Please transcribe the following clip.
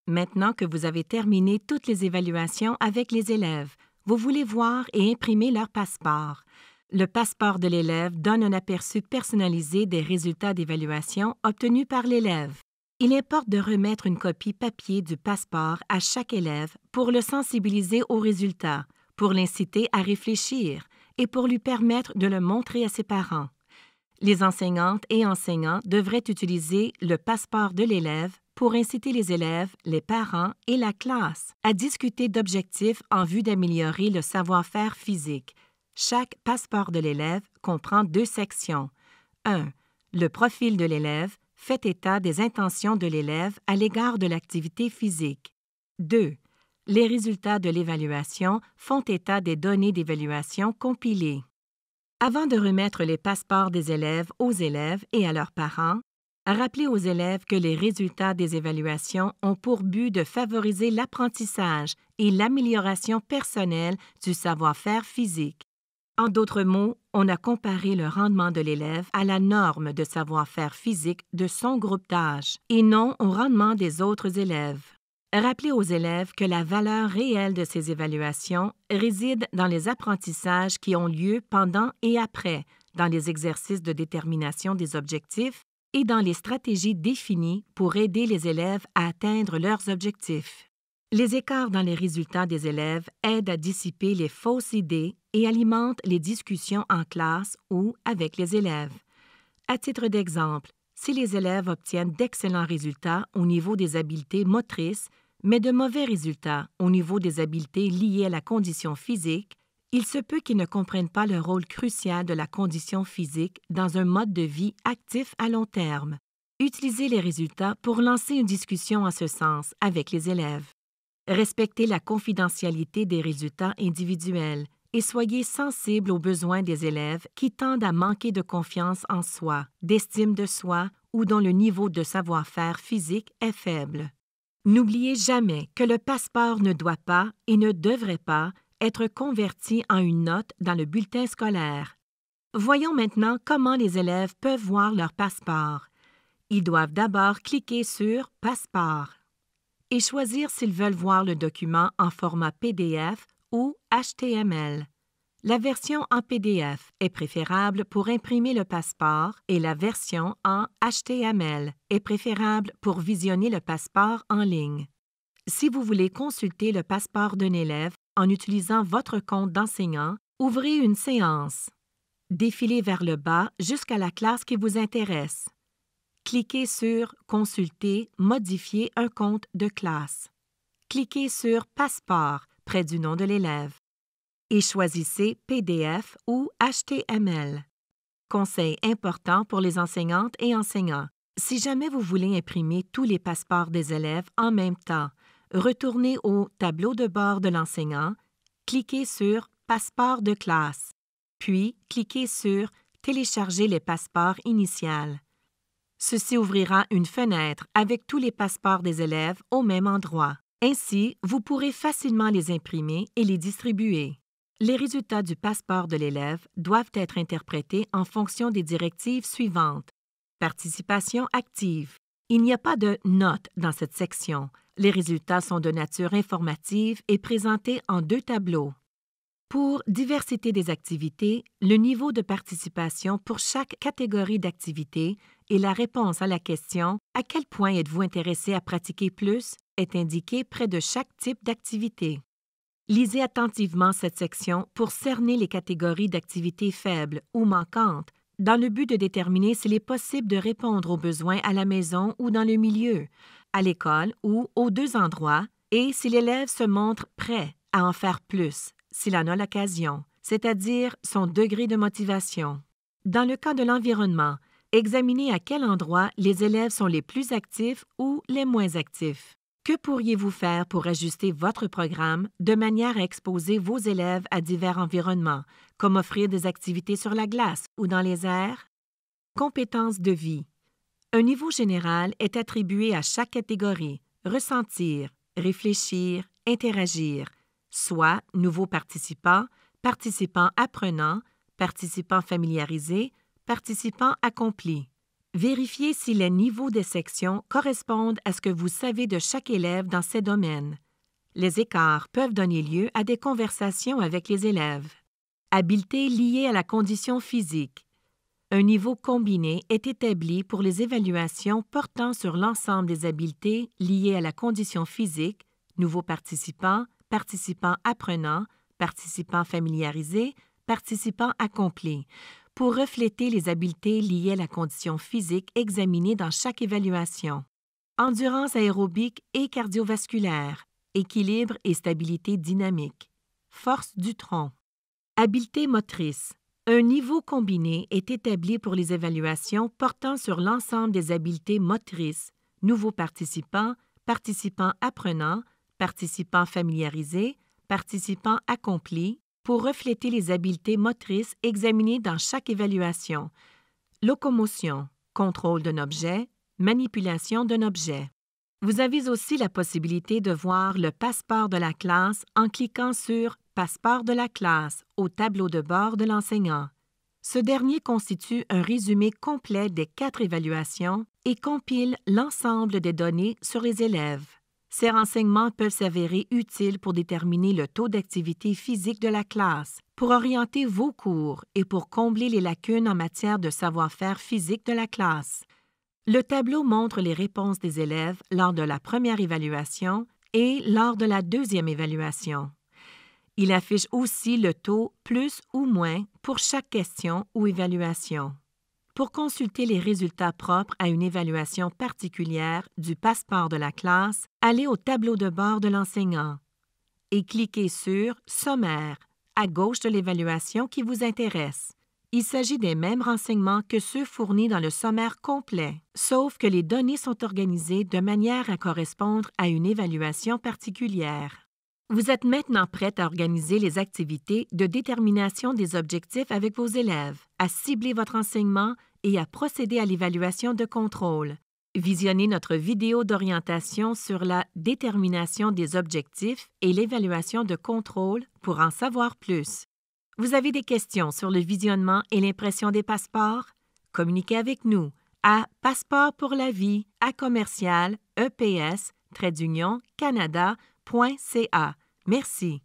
Maintenant que vous avez terminé toutes les évaluations avec les élèves, vous voulez voir et imprimer leur passeport. Le passeport de l'élève donne un aperçu personnalisé des résultats d'évaluation obtenus par l'élève. Il importe de remettre une copie papier du passeport à chaque élève pour le sensibiliser aux résultats, pour l'inciter à réfléchir et pour lui permettre de le montrer à ses parents. Les enseignantes et enseignants devraient utiliser le passeport de l'élève pour inciter les élèves, les parents et la classe à discuter d'objectifs en vue d'améliorer le savoir-faire physique. Chaque passeport de l'élève comprend 2 sections. 1. Le profil de l'élève fait état des intentions de l'élève à l'égard de l'activité physique. 2. Les résultats de l'évaluation font état des données d'évaluation compilées. Avant de remettre les passeports des élèves aux élèves et à leurs parents, rappelez aux élèves que les résultats des évaluations ont pour but de favoriser l'apprentissage et l'amélioration personnelle du savoir-faire physique. En d'autres mots, on a comparé le rendement de l'élève à la norme de savoir-faire physique de son groupe d'âge et non au rendement des autres élèves. Rappelez aux élèves que la valeur réelle de ces évaluations réside dans les apprentissages qui ont lieu pendant et après, dans les exercices de détermination des objectifs et dans les stratégies définies pour aider les élèves à atteindre leurs objectifs. Les écarts dans les résultats des élèves aident à dissiper les fausses idées et alimentent les discussions en classe ou avec les élèves. À titre d'exemple, si les élèves obtiennent d'excellents résultats au niveau des habiletés motrices, mais de mauvais résultats au niveau des habiletés liées à la condition physique, il se peut qu'ils ne comprennent pas le rôle crucial de la condition physique dans un mode de vie actif à long terme. Utilisez les résultats pour lancer une discussion en ce sens avec les élèves. Respectez la confidentialité des résultats individuels et soyez sensible aux besoins des élèves qui tendent à manquer de confiance en soi, d'estime de soi ou dont le niveau de savoir-faire physique est faible. N'oubliez jamais que le passeport ne doit pas et ne devrait pas être converti en une note dans le bulletin scolaire. Voyons maintenant comment les élèves peuvent voir leur passeport. Ils doivent d'abord cliquer sur « Passeport » et choisir s'ils veulent voir le document en format PDF ou HTML. La version en PDF est préférable pour imprimer le passeport et la version en HTML est préférable pour visionner le passeport en ligne. Si vous voulez consulter le passeport d'un élève en utilisant votre compte d'enseignant, ouvrez une séance. Défilez vers le bas jusqu'à la classe qui vous intéresse. Cliquez sur « Consulter, modifier un compte de classe ». Cliquez sur « Passeport » près du nom de l'élève et choisissez PDF ou HTML. Conseil important pour les enseignantes et enseignants. Si jamais vous voulez imprimer tous les passeports des élèves en même temps, retournez au tableau de bord de l'enseignant, cliquez sur « Passeport de classe », puis cliquez sur « Télécharger les passeports initiales ». Ceci ouvrira une fenêtre avec tous les passeports des élèves au même endroit. Ainsi, vous pourrez facilement les imprimer et les distribuer. Les résultats du passeport de l'élève doivent être interprétés en fonction des directives suivantes. Participation active. Il n'y a pas de notes dans cette section. Les résultats sont de nature informative et présentés en 2 tableaux. Pour diversité des activités, le niveau de participation pour chaque catégorie d'activités et la réponse à la question « À quel point êtes-vous intéressé à pratiquer plus ?» est indiqué près de chaque type d'activité. Lisez attentivement cette section pour cerner les catégories d'activités faibles ou manquantes dans le but de déterminer s'il est possible de répondre aux besoins à la maison ou dans le milieu, à l'école ou aux 2 endroits, et si l'élève se montre prêt à en faire plus, s'il en a l'occasion, c'est-à-dire son degré de motivation. Dans le cas de l'environnement, examinez à quel endroit les élèves sont les plus actifs ou les moins actifs. Que pourriez-vous faire pour ajuster votre programme de manière à exposer vos élèves à divers environnements, comme offrir des activités sur la glace ou dans les airs? Compétences de vie. Un niveau général est attribué à chaque catégorie: ressentir, réfléchir, interagir, soit nouveaux participants, participants apprenants, participants familiarisés, participants accomplis. Vérifiez si les niveaux des sections correspondent à ce que vous savez de chaque élève dans ces domaines. Les écarts peuvent donner lieu à des conversations avec les élèves. Habiletés liées à la condition physique. Un niveau combiné est établi pour les évaluations portant sur l'ensemble des habiletés liées à la condition physique, nouveaux participants, participants apprenants, participants familiarisés, participants accomplis, pour refléter les habiletés liées à la condition physique examinées dans chaque évaluation. Endurance aérobique et cardiovasculaire, équilibre et stabilité dynamique, force du tronc. Habileté motrice. Un niveau combiné est établi pour les évaluations portant sur l'ensemble des habiletés motrices, nouveaux participants, participants apprenants, participants familiarisés, participants accomplis, pour refléter les habiletés motrices examinées dans chaque évaluation. Locomotion, contrôle d'un objet, manipulation d'un objet. Vous avez aussi la possibilité de voir le passeport de la classe en cliquant sur « Passeport de la classe » au tableau de bord de l'enseignant. Ce dernier constitue un résumé complet des 4 évaluations et compile l'ensemble des données sur les élèves. Ces renseignements peuvent s'avérer utiles pour déterminer le taux d'activité physique de la classe, pour orienter vos cours et pour combler les lacunes en matière de savoir-faire physique de la classe. Le tableau montre les réponses des élèves lors de la première évaluation et lors de la deuxième évaluation. Il affiche aussi le taux plus ou moins pour chaque question ou évaluation. Pour consulter les résultats propres à une évaluation particulière du passeport de la classe, allez au tableau de bord de l'enseignant et cliquez sur « Sommaire » à gauche de l'évaluation qui vous intéresse. Il s'agit des mêmes renseignements que ceux fournis dans le sommaire complet, sauf que les données sont organisées de manière à correspondre à une évaluation particulière. Vous êtes maintenant prête à organiser les activités de détermination des objectifs avec vos élèves, à cibler votre enseignement et à procéder à l'évaluation de contrôle. Visionnez notre vidéo d'orientation sur la détermination des objectifs et l'évaluation de contrôle pour en savoir plus. Vous avez des questions sur le visionnement et l'impression des passeports? Communiquez avec nous à passeportpourlavie@eps-canada.ca. Merci.